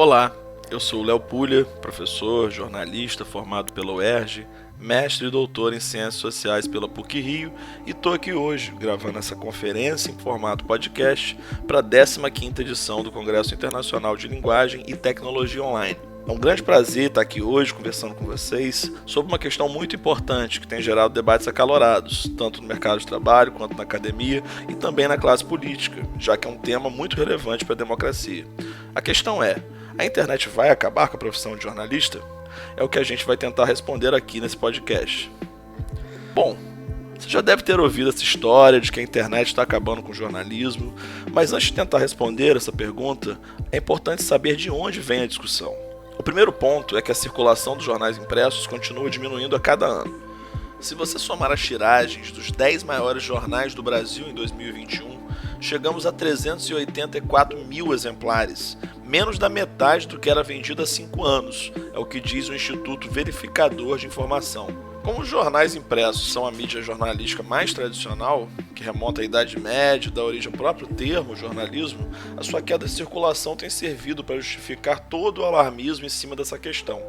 Olá, eu sou o Léo Pulha, professor, jornalista formado pela UERJ, mestre e doutor em Ciências Sociais pela PUC-Rio e estou aqui hoje gravando essa conferência em formato podcast para a 15ª edição do Congresso Internacional de Linguagem e Tecnologia Online. É um grande prazer estar aqui hoje conversando com vocês sobre uma questão muito importante que tem gerado debates acalorados, tanto no mercado de trabalho quanto na academia e também na classe política, já que é um tema muito relevante para a democracia. A questão é: a internet vai acabar com a profissão de jornalista? É o que a gente vai tentar responder aqui nesse podcast. Bom, você já deve ter ouvido essa história de que a internet está acabando com o jornalismo, mas antes de tentar responder essa pergunta, é importante saber de onde vem a discussão. O primeiro ponto é que a circulação dos jornais impressos continua diminuindo a cada ano. Se você somar as tiragens dos 10 maiores jornais do Brasil em 2021, chegamos a 384 mil exemplares, menos da metade do que era vendido há 5 anos, é o que diz o Instituto Verificador de Informação. Como os jornais impressos são a mídia jornalística mais tradicional, que remonta à Idade Média e dá origem ao próprio termo jornalismo, a sua queda de circulação tem servido para justificar todo o alarmismo em cima dessa questão,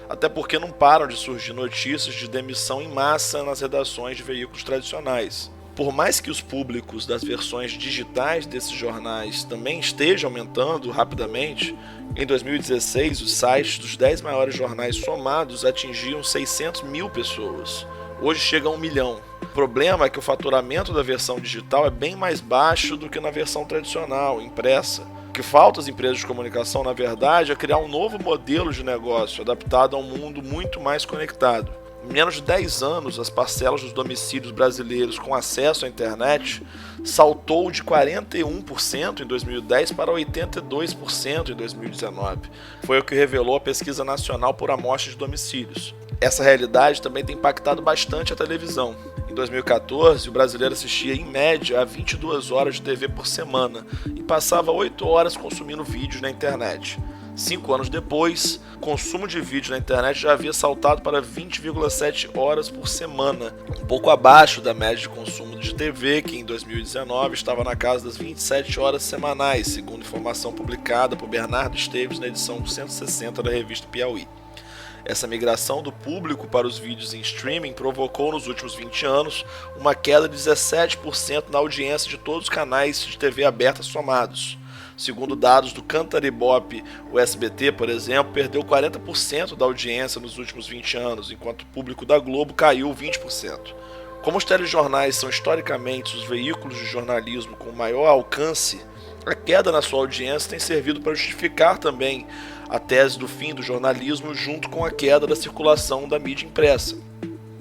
até porque não param de surgir notícias de demissão em massa nas redações de veículos tradicionais. Por mais que os públicos das versões digitais desses jornais também estejam aumentando rapidamente, em 2016 os sites dos 10 maiores jornais somados atingiam 600 mil pessoas. Hoje chega a 1 milhão. O problema é que o faturamento da versão digital é bem mais baixo do que na versão tradicional, impressa. O que falta às empresas de comunicação, na verdade, é criar um novo modelo de negócio adaptado a um mundo muito mais conectado. Em menos de 10 anos, as parcelas dos domicílios brasileiros com acesso à internet saltou de 41% em 2010 para 82% em 2019. Foi o que revelou a Pesquisa Nacional por Amostra de Domicílios. Essa realidade também tem impactado bastante a televisão. Em 2014, o brasileiro assistia em média a 22 horas de TV por semana e passava 8 horas consumindo vídeos na internet. 5 anos depois, o consumo de vídeo na internet já havia saltado para 20,7 horas por semana, um pouco abaixo da média de consumo de TV, que em 2019 estava na casa das 27 horas semanais, segundo informação publicada por Bernardo Esteves na edição 160 da revista Piauí. Essa migração do público para os vídeos em streaming provocou nos últimos 20 anos uma queda de 17% na audiência de todos os canais de TV aberta somados. Segundo dados do Cantar Ibope, o SBT, por exemplo, perdeu 40% da audiência nos últimos 20 anos, enquanto o público da Globo caiu 20%. Como os telejornais são historicamente os veículos de jornalismo com maior alcance, a queda na sua audiência tem servido para justificar também a tese do fim do jornalismo junto com a queda da circulação da mídia impressa.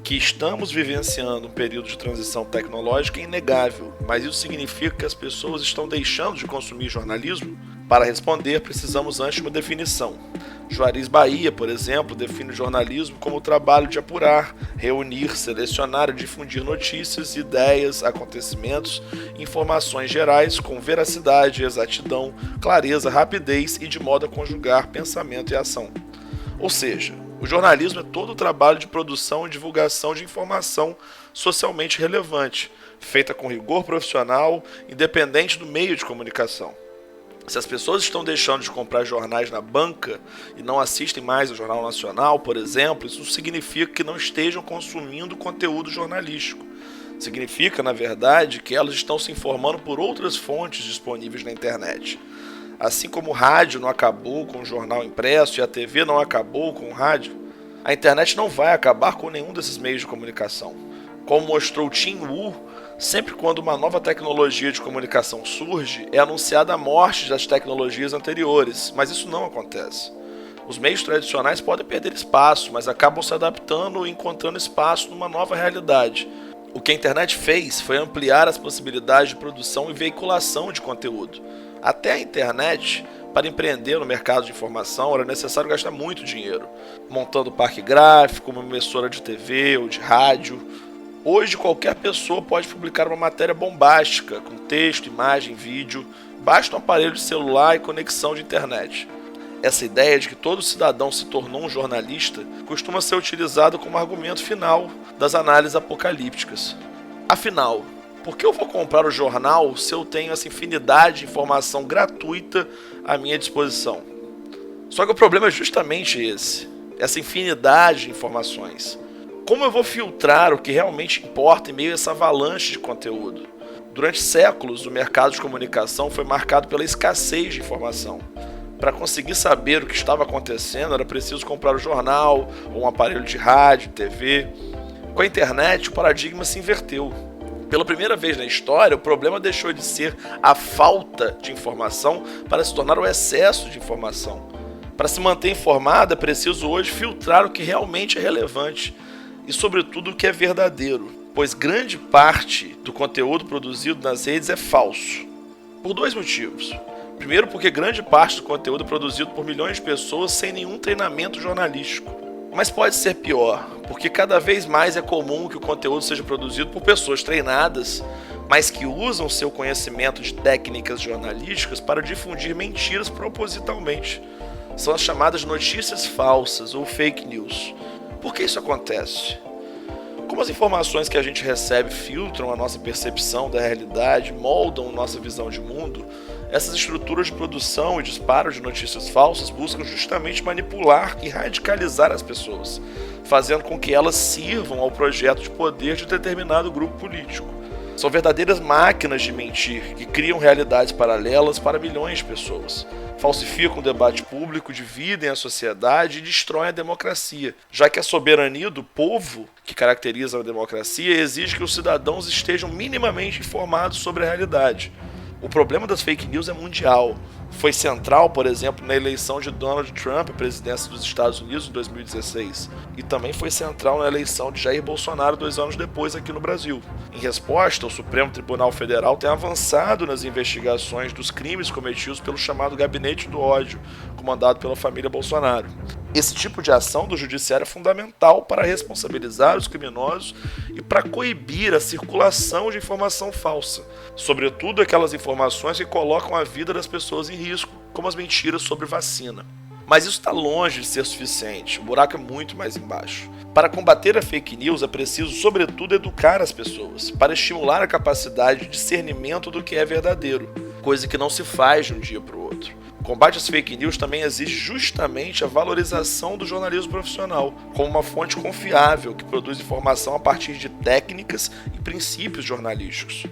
Que estamos vivenciando um período de transição tecnológica é inegável, mas isso significa que as pessoas estão deixando de consumir jornalismo? Para responder, precisamos antes de uma definição. Juarez Bahia, por exemplo, define o jornalismo como o trabalho de apurar, reunir, selecionar e difundir notícias, ideias, acontecimentos e informações gerais com veracidade, exatidão, clareza, rapidez e de modo a conjugar pensamento e ação. Ou seja, o jornalismo é todo o trabalho de produção e divulgação de informação socialmente relevante, feita com rigor profissional, independente do meio de comunicação. Se as pessoas estão deixando de comprar jornais na banca e não assistem mais ao Jornal Nacional, por exemplo, isso significa que não estejam consumindo conteúdo jornalístico. Significa, na verdade, que elas estão se informando por outras fontes disponíveis na internet. Assim como o rádio não acabou com o jornal impresso e a TV não acabou com o rádio, a internet não vai acabar com nenhum desses meios de comunicação. Como mostrou Tim Wu, sempre quando uma nova tecnologia de comunicação surge, é anunciada a morte das tecnologias anteriores, mas isso não acontece. Os meios tradicionais podem perder espaço, mas acabam se adaptando e encontrando espaço numa nova realidade. O que a internet fez foi ampliar as possibilidades de produção e veiculação de conteúdo. Até a internet, para empreender no mercado de informação, era necessário gastar muito dinheiro, montando parque gráfico, uma emissora de TV ou de rádio. Hoje, qualquer pessoa pode publicar uma matéria bombástica, com texto, imagem, vídeo, basta um aparelho de celular e conexão de internet. Essa ideia de que todo cidadão se tornou um jornalista costuma ser utilizada como argumento final das análises apocalípticas. Afinal, por que eu vou comprar o jornal se eu tenho essa infinidade de informação gratuita à minha disposição? Só que o problema é justamente essa infinidade de informações. Como eu vou filtrar o que realmente importa em meio a essa avalanche de conteúdo? Durante séculos, o mercado de comunicação foi marcado pela escassez de informação. Para conseguir saber o que estava acontecendo, era preciso comprar o jornal, ou um aparelho de rádio, TV. Com a internet, o paradigma se inverteu. Pela primeira vez na história, o problema deixou de ser a falta de informação para se tornar o excesso de informação. Para se manter informado, é preciso hoje filtrar o que realmente é relevante e, sobretudo, o que é verdadeiro, pois grande parte do conteúdo produzido nas redes é falso. Por dois motivos. Primeiro, porque grande parte do conteúdo é produzido por milhões de pessoas sem nenhum treinamento jornalístico. Mas pode ser pior, porque cada vez mais é comum que o conteúdo seja produzido por pessoas treinadas, mas que usam seu conhecimento de técnicas jornalísticas para difundir mentiras propositalmente. São as chamadas notícias falsas ou fake news. Por que isso acontece? Como as informações que a gente recebe filtram a nossa percepção da realidade, moldam nossa visão de mundo, essas estruturas de produção e disparo de notícias falsas buscam justamente manipular e radicalizar as pessoas, fazendo com que elas sirvam ao projeto de poder de determinado grupo político. São verdadeiras máquinas de mentir que criam realidades paralelas para milhões de pessoas. Falsificam o debate público, dividem a sociedade e destroem a democracia, já que a soberania do povo, que caracteriza a democracia, exige que os cidadãos estejam minimamente informados sobre a realidade. O problema das fake news é mundial. Foi central, por exemplo, na eleição de Donald Trump à presidência dos Estados Unidos em 2016. E também foi central na eleição de Jair Bolsonaro 2 anos depois aqui no Brasil. Em resposta, o Supremo Tribunal Federal tem avançado nas investigações dos crimes cometidos pelo chamado Gabinete do Ódio, comandado pela família Bolsonaro. Esse tipo de ação do judiciário é fundamental para responsabilizar os criminosos e para coibir a circulação de informação falsa, sobretudo aquelas informações que colocam a vida das pessoas em risco, como as mentiras sobre vacina. Mas isso está longe de ser suficiente, o buraco é muito mais embaixo. Para combater a fake news é preciso, sobretudo, educar as pessoas, para estimular a capacidade de discernimento do que é verdadeiro, coisa que não se faz de um dia para o outro. O combate às fake news também exige justamente a valorização do jornalismo profissional, como uma fonte confiável que produz informação a partir de técnicas e princípios jornalísticos.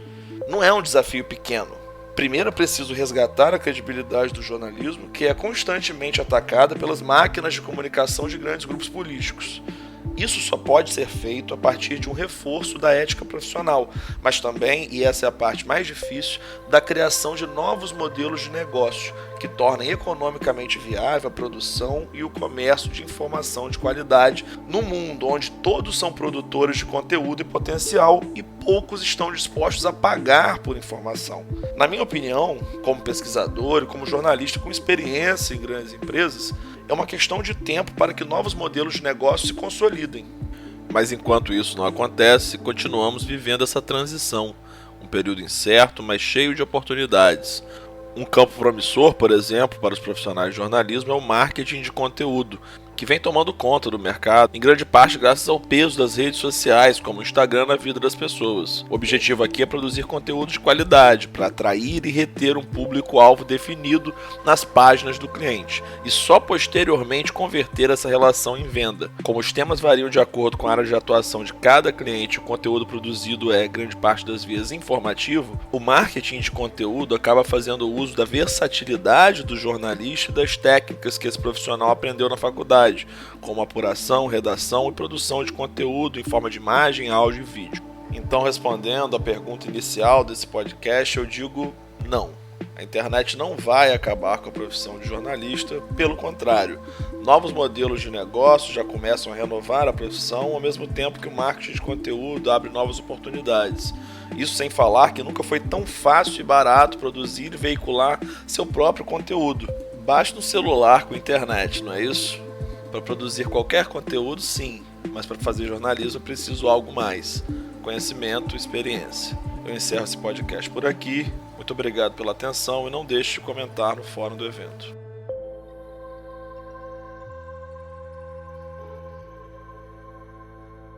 Não é um desafio pequeno. Primeiro é preciso resgatar a credibilidade do jornalismo, que é constantemente atacada pelas máquinas de comunicação de grandes grupos políticos. Isso só pode ser feito a partir de um reforço da ética profissional, mas também, e essa é a parte mais difícil, da criação de novos modelos de negócio que tornem economicamente viável a produção e o comércio de informação de qualidade num mundo onde todos são produtores de conteúdo e potencial e poucos estão dispostos a pagar por informação. Na minha opinião, como pesquisador e como jornalista com experiência em grandes empresas, é uma questão de tempo para que novos modelos de negócio se consolidem. Mas enquanto isso não acontece, continuamos vivendo essa transição, um período incerto, mas cheio de oportunidades. Um campo promissor, por exemplo, para os profissionais de jornalismo é o marketing de conteúdo, que vem tomando conta do mercado, em grande parte graças ao peso das redes sociais, como o Instagram, na vida das pessoas. O objetivo aqui é produzir conteúdo de qualidade, para atrair e reter um público-alvo definido nas páginas do cliente, e só posteriormente converter essa relação em venda. Como os temas variam de acordo com a área de atuação de cada cliente e o conteúdo produzido é, grande parte das vezes, informativo, o marketing de conteúdo acaba fazendo uso da versatilidade do jornalista e das técnicas que esse profissional aprendeu na faculdade, como apuração, redação e produção de conteúdo em forma de imagem, áudio e vídeo. Então, respondendo à pergunta inicial desse podcast, eu digo não. A internet não vai acabar com a profissão de jornalista, pelo contrário. Novos modelos de negócio já começam a renovar a profissão, ao mesmo tempo que o marketing de conteúdo abre novas oportunidades. Isso sem falar que nunca foi tão fácil e barato produzir e veicular seu próprio conteúdo. Basta um celular com internet, não é isso? Para produzir qualquer conteúdo, sim, mas para fazer jornalismo eu preciso algo mais: conhecimento e experiência. Eu encerro esse podcast por aqui. Muito obrigado pela atenção e não deixe de comentar no fórum do evento.